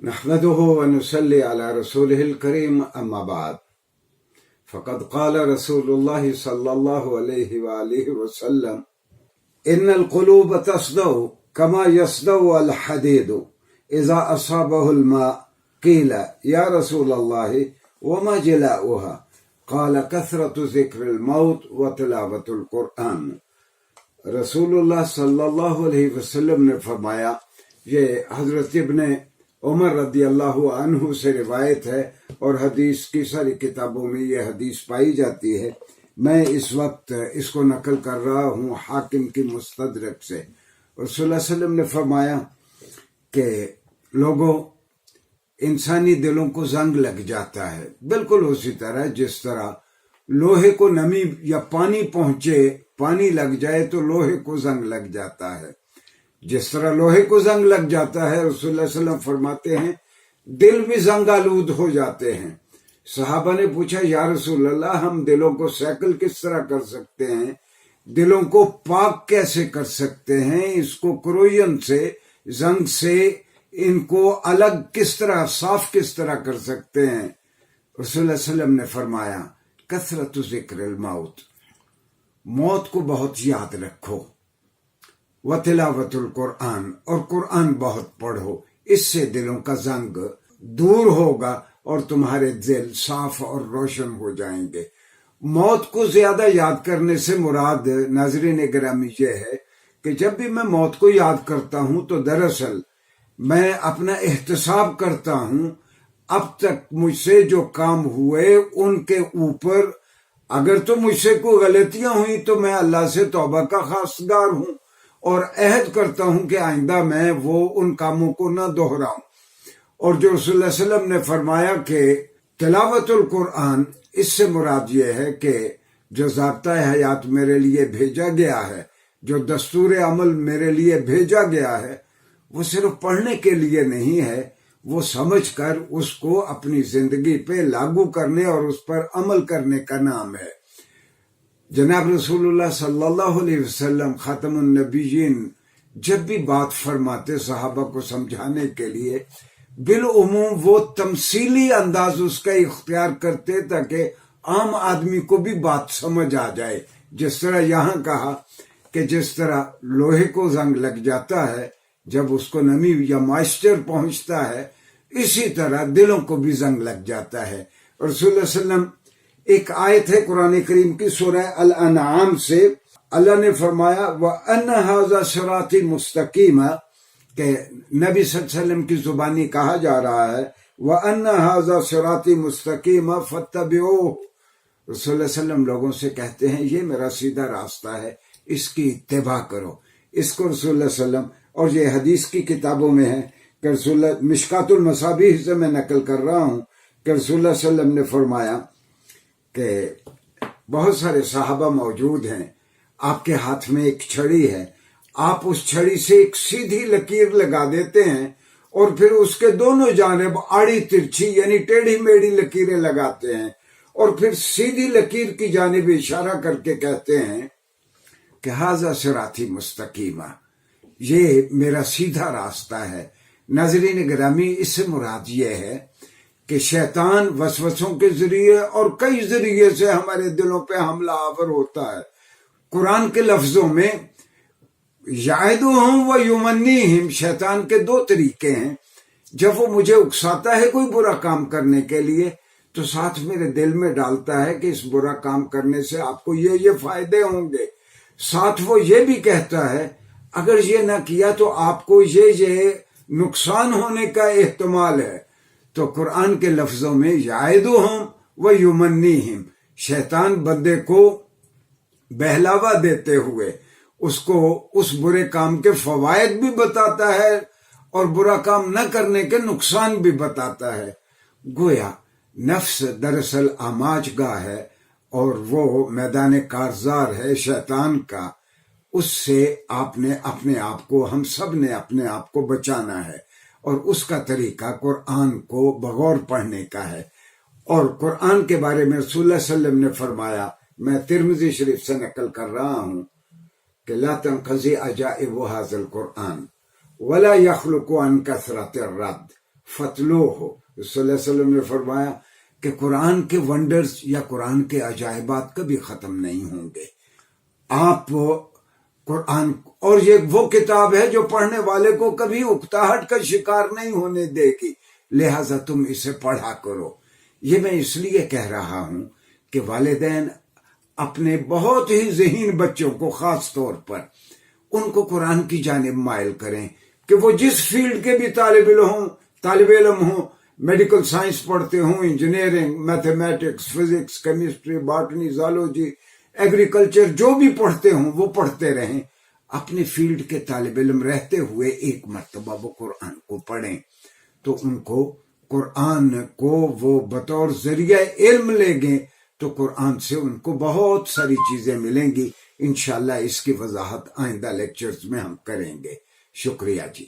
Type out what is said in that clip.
نحمده ونصلي على رسوله الكريم أما بعد فقد قال رسول الله صلى الله عليه وآله وسلم إن القلوب تصدأ كما يصدأ الحديد إذا أصابه الماء قيل يا رسول الله وما جلاؤها قال كثرة ذكر الموت وتلاوة القرآن۔ رسول اللہ صلی اللہ علیہ وسلم نے فرمایا، یہ حضرت ابن عمر رضی اللہ عنہ سے روایت ہے اور حدیث کی ساری کتابوں میں یہ حدیث پائی جاتی ہے۔ میں اس وقت اس کو نقل کر رہا ہوں حاکم کی مستدرک سے۔ رسول اللہ علیہ وسلم نے فرمایا کہ لوگوں، انسانی دلوں کو زنگ لگ جاتا ہے، بالکل اسی طرح جس طرح لوہے کو نمی یا پانی پہنچے، پانی لگ جائے تو لوہے کو زنگ لگ جاتا ہے، جس طرح لوہے کو زنگ لگ جاتا ہے رسول اللہ صلی اللہ علیہ وسلم فرماتے ہیں دل بھی زنگ آلود ہو جاتے ہیں۔ صحابہ نے پوچھا یا رسول اللہ، ہم دلوں کو سیکل کس طرح کر سکتے ہیں، دلوں کو پاک کیسے کر سکتے ہیں، اس کو کروین سے، زنگ سے ان کو الگ کس طرح، صاف کس طرح کر سکتے ہیں؟ رسول اللہ صلی اللہ علیہ وسلم نے فرمایا کثرت ذکر الموت، موت کو بہت یاد رکھو، وتلاوت القرآن، اور قرآن بہت پڑھو، اس سے دلوں کا زنگ دور ہوگا اور تمہارے دل صاف اور روشن ہو جائیں گے۔ موت کو زیادہ یاد کرنے سے مراد ناظرین گرامی یہ ہے کہ جب بھی میں موت کو یاد کرتا ہوں تو دراصل میں اپنا احتساب کرتا ہوں، اب تک مجھ سے جو کام ہوئے ان کے اوپر اگر تو مجھ سے کوئی غلطیاں ہوئی تو میں اللہ سے توبہ کا خواستگار ہوں اور عہد کرتا ہوں کہ آئندہ میں وہ ان کاموں کو نہ دہراؤں۔ اور جو رسول اللہ صلی اللہ علیہ وسلم نے فرمایا کہ تلاوت القرآن، اس سے مراد یہ ہے کہ جو ضابطۂ حیات میرے لیے بھیجا گیا ہے، جو دستور عمل میرے لیے بھیجا گیا ہے، وہ صرف پڑھنے کے لیے نہیں ہے، وہ سمجھ کر اس کو اپنی زندگی پہ لاگو کرنے اور اس پر عمل کرنے کا نام ہے۔ جناب رسول اللہ صلی اللہ علیہ وسلم خاتم النبیین جب بھی بات فرماتے صحابہ کو سمجھانے کے لیے، بالعموم وہ تمثیلی انداز اس کا اختیار کرتے تاکہ عام آدمی کو بھی بات سمجھ آ جائے۔ جس طرح یہاں کہا کہ جس طرح لوہے کو زنگ لگ جاتا ہے جب اس کو نمی یا مائسچر پہنچتا ہے، اسی طرح دلوں کو بھی زنگ لگ جاتا ہے۔ رسول اللہ صلی اللہ علیہ وسلم، ایک آیت ہے قرآن کریم کی سورہ الانعام سے، اللہ نے فرمایا وَأَنَّ هَذَا صِرَاطِي مُسْتَقِيمًا، کہ نبی صلی اللہ علیہ وسلم کی زبانی کہا جا رہا ہے وَأَنَّ هَذَا صِرَاطِي مُسْتَقِيمًا فَاتَّبِعُوهُ۔ رسول اللہ علیہ وسلم لوگوں سے کہتے ہیں یہ میرا سیدھا راستہ ہے، اس کی اتباع کرو۔ اس کو رسول اللہ صلی اللہ علیہ وسلم، اور یہ حدیث کی کتابوں میں ہے کہ رسول اللہ، مشکات المصابیح سے میں نقل کر رہا ہوں کہ رسول اللہ صلی اللہ علیہ وسلم نے فرمایا کہ بہت سارے صحابہ موجود ہیں، آپ کے ہاتھ میں ایک چھڑی ہے، آپ اس چھڑی سے ایک سیدھی لکیر لگا دیتے ہیں اور پھر اس کے دونوں جانب آڑی ترچھی یعنی ٹیڑھی میڑھی لکیریں لگاتے ہیں اور پھر سیدھی لکیر کی جانب اشارہ کر کے کہتے ہیں کہ ھذا صراطی مستقیمہ، یہ میرا سیدھا راستہ ہے۔ ناظرین گرامی، اس سے مراد یہ ہے کہ شیطان وسوسوں کے ذریعے اور کئی ذریعے سے ہمارے دلوں پہ حملہ آور ہوتا ہے۔ قرآن کے لفظوں میں یعدہم و یمنیہم، شیطان کے دو طریقے ہیں۔ جب وہ مجھے اکساتا ہے کوئی برا کام کرنے کے لیے تو ساتھ میرے دل میں ڈالتا ہے کہ اس برا کام کرنے سے آپ کو یہ فائدے ہوں گے، ساتھ وہ یہ بھی کہتا ہے اگر یہ نہ کیا تو آپ کو یہ نقصان ہونے کا احتمال ہے۔ تو قرآن کے لفظوں میں یعدہم و یمنیہم، شیطان بندے کو بہلاوا دیتے ہوئے اس کو اس برے کام کے فوائد بھی بتاتا ہے اور برا کام نہ کرنے کے نقصان بھی بتاتا ہے۔ گویا نفس دراصل آماج گاہ ہے اور وہ میدان کارزار ہے شیطان کا، اس سے آپ نے اپنے آپ کو، ہم سب نے اپنے آپ کو بچانا ہے، اور اس کا طریقہ قرآن کو بغور پڑھنے کا ہے۔ اور قرآن کے بارے میں رسول اللہ صلی اللہ علیہ وسلم نے فرمایا، میں ترمذی شریف سے نقل کر رہا ہوں کہ لا تنقضی عجائب ھذا القرآن ولا يخلق عن کثرت الرد فتلوہ، صلی اللہ علیہ وسلم نے فرمایا کہ قرآن کے ونڈرز یا قرآن کے عجائبات کبھی ختم نہیں ہوں گے. آپ قرآن، اور یہ وہ کتاب ہے جو پڑھنے والے کو کبھی اکتاہٹ کا شکار نہیں ہونے دے گی، لہذا تم اسے پڑھا کرو. یہ میں اس لیے کہہ رہا ہوں کہ والدین اپنے بہت ہی ذہین بچوں کو خاص طور پر ان کو قرآن کی جانب مائل کریں کہ وہ جس فیلڈ کے بھی طالب علم ہوں، میڈیکل سائنس پڑھتے ہوں، engineering, mathematics, physics, chemistry, botany, zoology, agriculture, جو بھی پڑھتے ہوں وہ پڑھتے رہیں. اپنے فیلڈ کے طالب علم رہتے ہوئے ایک مرتبہ وہ قرآن کو پڑھیں تو ان کو قرآن کو وہ بطور ذریعہ علم لیں گے تو قرآن سے ان کو بہت ساری چیزیں ملیں گی. انشاءاللہ اس کی وضاحت آئندہ لیکچرز میں ہم کریں گے. شکریہ جی.